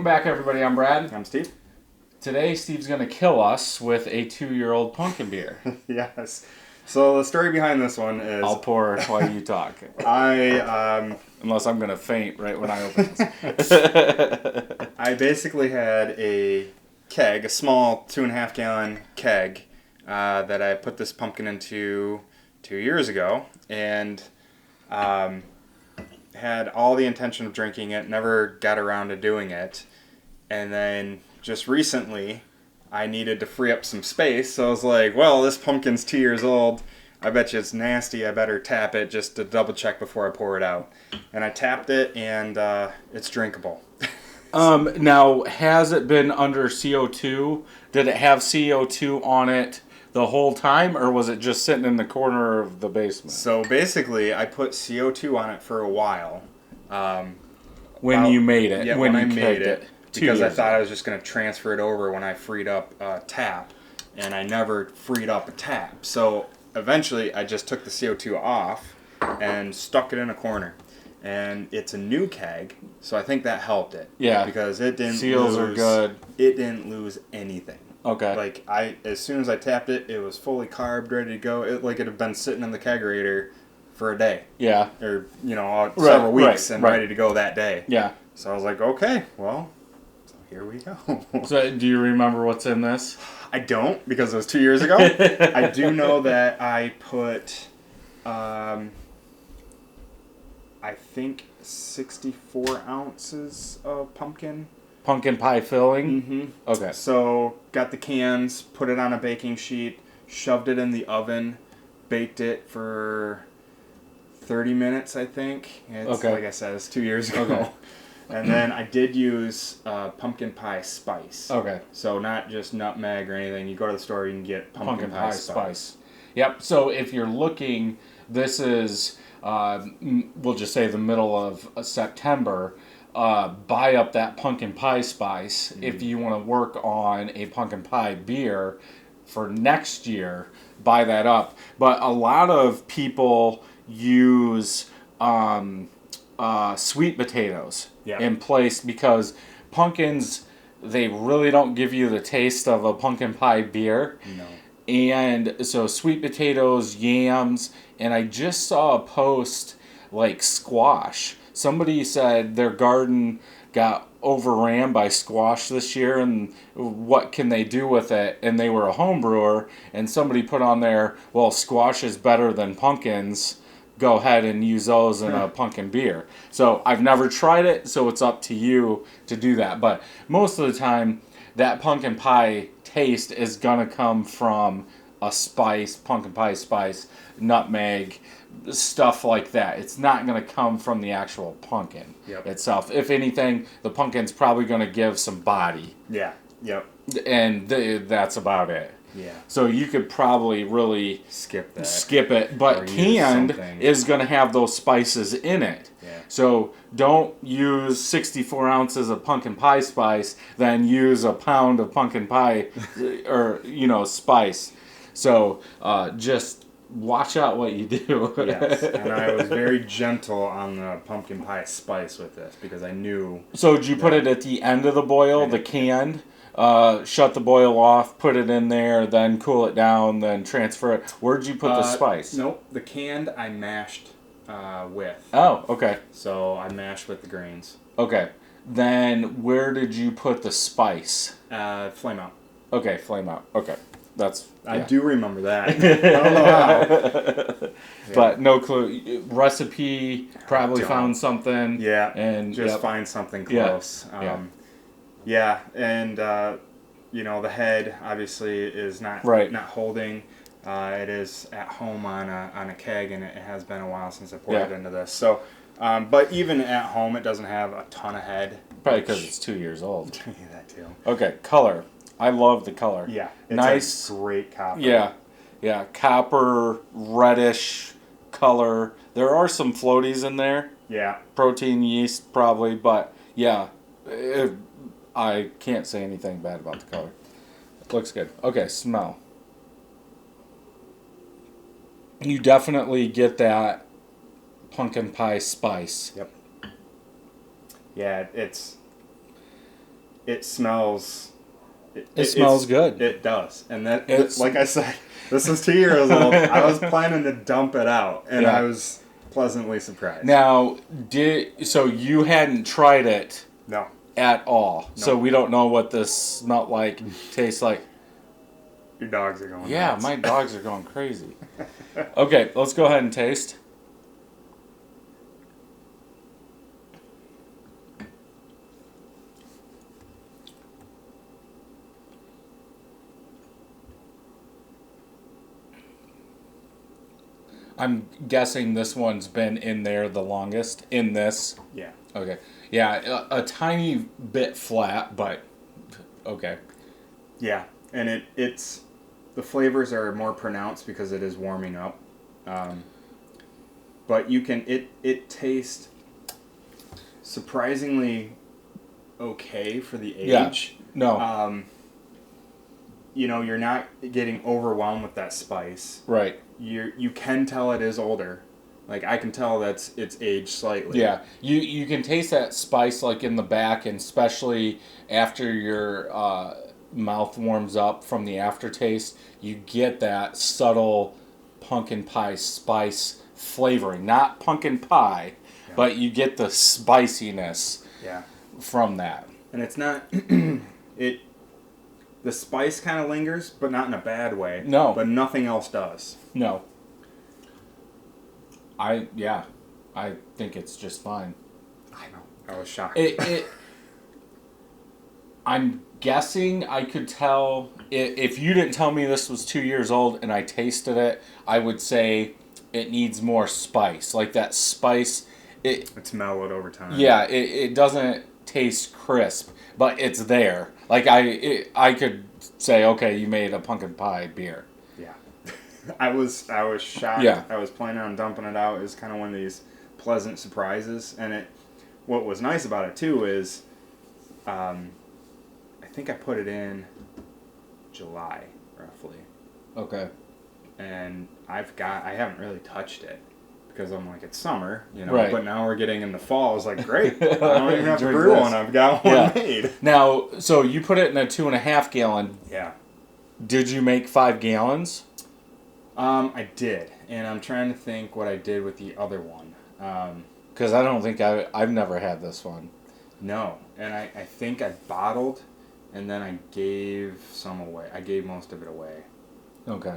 back, everybody. I'm Brad. I'm Steve. Today, Steve's going to kill us with a 2-year-old pumpkin beer. Yes. So the story behind this one is... I'll pour while you talk. Unless I'm going to faint right when I open this. I basically had a keg, a small 2.5-gallon keg, that I put this pumpkin into 2 years ago, and had all the intention of drinking it, never got around to doing it, and then just recently I needed to free up some space, so I was like, well, this pumpkin's 2 years old, I bet you it's nasty, I better tap it just to double check before I pour it out. And I tapped it, and it's drinkable. Now, has it been under CO2? Did it have CO2 on it the whole time, or was it just sitting in the corner of the basement? So basically, I put CO2 on it for a while. When you made it? Yeah, when I made it. Because I thought I was just going to transfer it over when I freed up a tap, and I never freed up a tap. So eventually, I just took the CO2 off and stuck it in a corner. And it's a new keg, so I think that helped it. Yeah. Because it didn't Seals are good. It didn't lose anything. Okay. Like, as soon as I tapped it, it was fully carbed, ready to go. It had been sitting in the kegerator for a day. Yeah. Or, several weeks and ready to go that day. Yeah. So I was like, okay, well, so here we go. So do you remember what's in this? I don't, because it was 2 years ago. I do know that I put, I think 64 ounces of pumpkin. Pumpkin pie filling? Mm-hmm. Okay. So, got the cans, put it on a baking sheet, shoved it in the oven, baked it for 30 minutes, I think. Okay. Like I said, it's 2 years ago. Okay. And then I did use pumpkin pie spice. Okay. So, not just nutmeg or anything. You go to the store, you can get pumpkin pie spice. Yep. So, if you're looking, this is, we'll just say the middle of September. Buy up that pumpkin pie spice if you want to work on a pumpkin pie beer for next year. Buy that up. But a lot of people use sweet potatoes in place because pumpkins, they really don't give you the taste of a pumpkin pie beer. No. And so sweet potatoes, yams, and I just saw a post like squash. Somebody said their garden got overran by squash this year, and what can they do with it? And they were a home brewer, and somebody put on there, well, squash is better than pumpkins. Go ahead and use those in a pumpkin beer. So I've never tried it, so it's up to you to do that. But most of the time, that pumpkin pie taste is going to come from a spice, pumpkin pie spice, nutmeg, stuff like that. It's not going to come from the actual pumpkin itself. If anything, the pumpkin's probably going to give some body. Yeah. Yep. And that's about it. Yeah. So you could probably really skip it, but canned is going to have those spices in it. Yeah. So don't use 64 ounces of pumpkin pie spice, then use a pound of pumpkin pie or spice. So just watch out what you do. Yes, and I was very gentle on the pumpkin pie spice with this because I knew... So did you put it at the end of the boil, the canned? Shut the boil off, put it in there, then cool it down, then transfer it. Where'd you put the spice? Nope, the canned I mashed with. Oh, okay. So I mashed with the grains. Okay. Then where did you put the spice? Flame out. Okay, flame out. Okay. I do remember that. I don't know how. But no clue. Recipe, probably found something. Yeah, and find something close. And the head obviously is not holding. It is at home on a keg, and it has been a while since I poured it into this. So, but even at home, it doesn't have a ton of head. Probably because it's 2 years old. Yeah, that too. Okay, color. I love the color. Yeah, it's nice, a great copper. Yeah, copper, reddish color. There are some floaties in there. Yeah. Protein yeast probably, but yeah, I can't say anything bad about the color. It looks good. Okay, smell. You definitely get that pumpkin pie spice. Yep. Yeah, it's it smells. It smells good. It does, and like I said, this is 2 years old. I was planning to dump it out, and I was pleasantly surprised. Now, so you hadn't tried it? No. At all. No. So we don't know what this smelled like, tastes like. Your dogs are going nuts. My dogs are going crazy. Okay, let's go ahead and taste. I'm guessing this one's been in there the longest. In this? Yeah. Okay. Yeah, a tiny bit flat, but okay. Yeah, and it's the flavors are more pronounced because it is warming up. But you can it tastes surprisingly okay for the age. Yeah. No. You know, you're not getting overwhelmed with that spice. Right. You can tell it is older. Like, I can tell it's aged slightly. Yeah, you can taste that spice, like, in the back, and especially after your mouth warms up from the aftertaste, you get that subtle pumpkin pie spice flavoring. Not pumpkin pie, but you get the spiciness from that. And it's not... The spice kind of lingers, but not in a bad way. No. But nothing else does. No. I think it's just fine. I know. I was shocked. I'm guessing I could tell if you didn't tell me this was 2 years old and I tasted it, I would say it needs more spice. Like that spice, it's mellowed over time. Yeah, it doesn't taste crisp, but it's there. Like I could say, okay, you made a pumpkin pie beer. Yeah. I was shocked. Yeah. I was planning on dumping it out. It was kind of one of these pleasant surprises. And what was nice about it too is, I think I put it in July, roughly. Okay. And I haven't really touched it because I'm like, it's summer, you know. Right. But now we're getting into fall. I was like, great. I don't even have to brew one. I've got one made. Now, so you put it in a 2.5 gallon. Yeah. Did you make 5 gallons? I did, and I'm trying to think what I did with the other one. Because I don't think I've never had this one. No, and I think I bottled, and then I gave some away. I gave most of it away. Okay.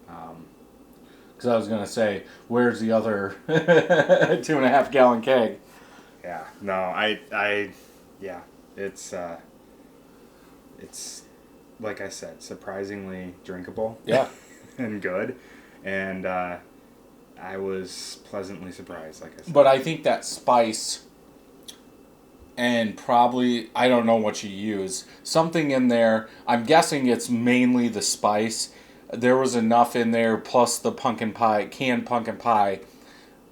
Because I was gonna say, where's the other 2.5 gallon keg? Yeah. No, yeah, it's like I said, surprisingly drinkable. Yeah. And good, and I was pleasantly surprised, like I said. But I think that spice, and probably, I don't know what you use, something in there, I'm guessing it's mainly the spice. There was enough in there, plus the canned pumpkin pie,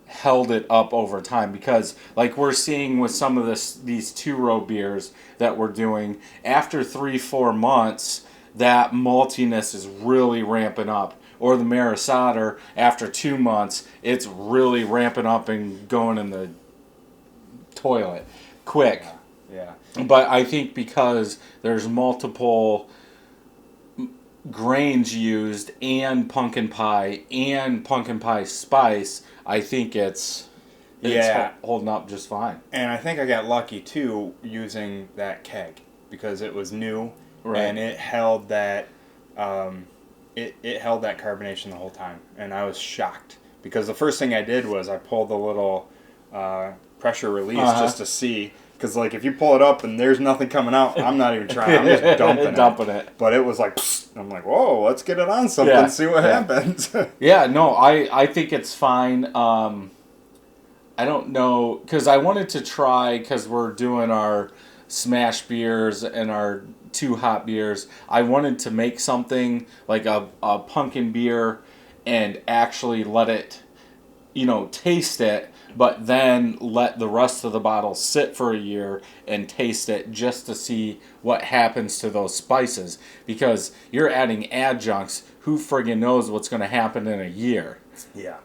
held it up over time. Because, like we're seeing with some of these 2-row beers that we're doing, after 3-4 months, that maltiness is really ramping up. Or the Maris Otter, after 2 months, it's really ramping up and going in the toilet quick. Yeah. But I think because there's multiple grains used and pumpkin pie spice, I think it's holding up just fine. And I think I got lucky too using that keg because it was new. Right. And it held that it held that carbonation the whole time, and I was shocked because the first thing I did was I pulled the little pressure release just to see, because like if you pull it up and there's nothing coming out, I'm not even trying. I'm just dumping it. But it was like, I'm like, whoa, let's get it on something and see what happens. Yeah, no, I think it's fine. I don't know, because I wanted to try, because we're doing our smash beers and our 2 hot beers. I wanted to make something like a pumpkin beer and actually let it, taste it, but then let the rest of the bottle sit for a year and taste it just to see what happens to those spices. Because you're adding adjuncts, who friggin' knows what's going to happen in a year? Yeah.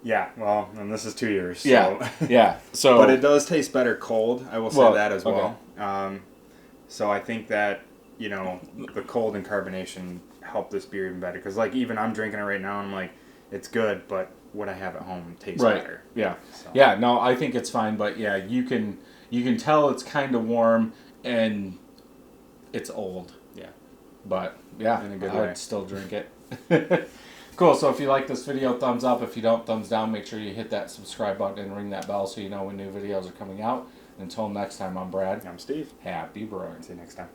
Yeah, well, and this is 2 years. So. Yeah. So, but it does taste better cold. I will say that as well. So I think that, you know, the cold and carbonation help this beer even better. Because, like, even I'm drinking it right now, and I'm like, it's good, but what I have at home tastes better. Yeah. So. Yeah, no, I think it's fine, but yeah, you can tell it's kind of warm and it's old. Yeah. But yeah, In a good I way. would still drink it. Cool, so if you like this video, thumbs up. If you don't, thumbs down. Make sure you hit that subscribe button and ring that bell so you know when new videos are coming out. Until next time, I'm Brad. I'm Steve. Happy brewing. See you next time.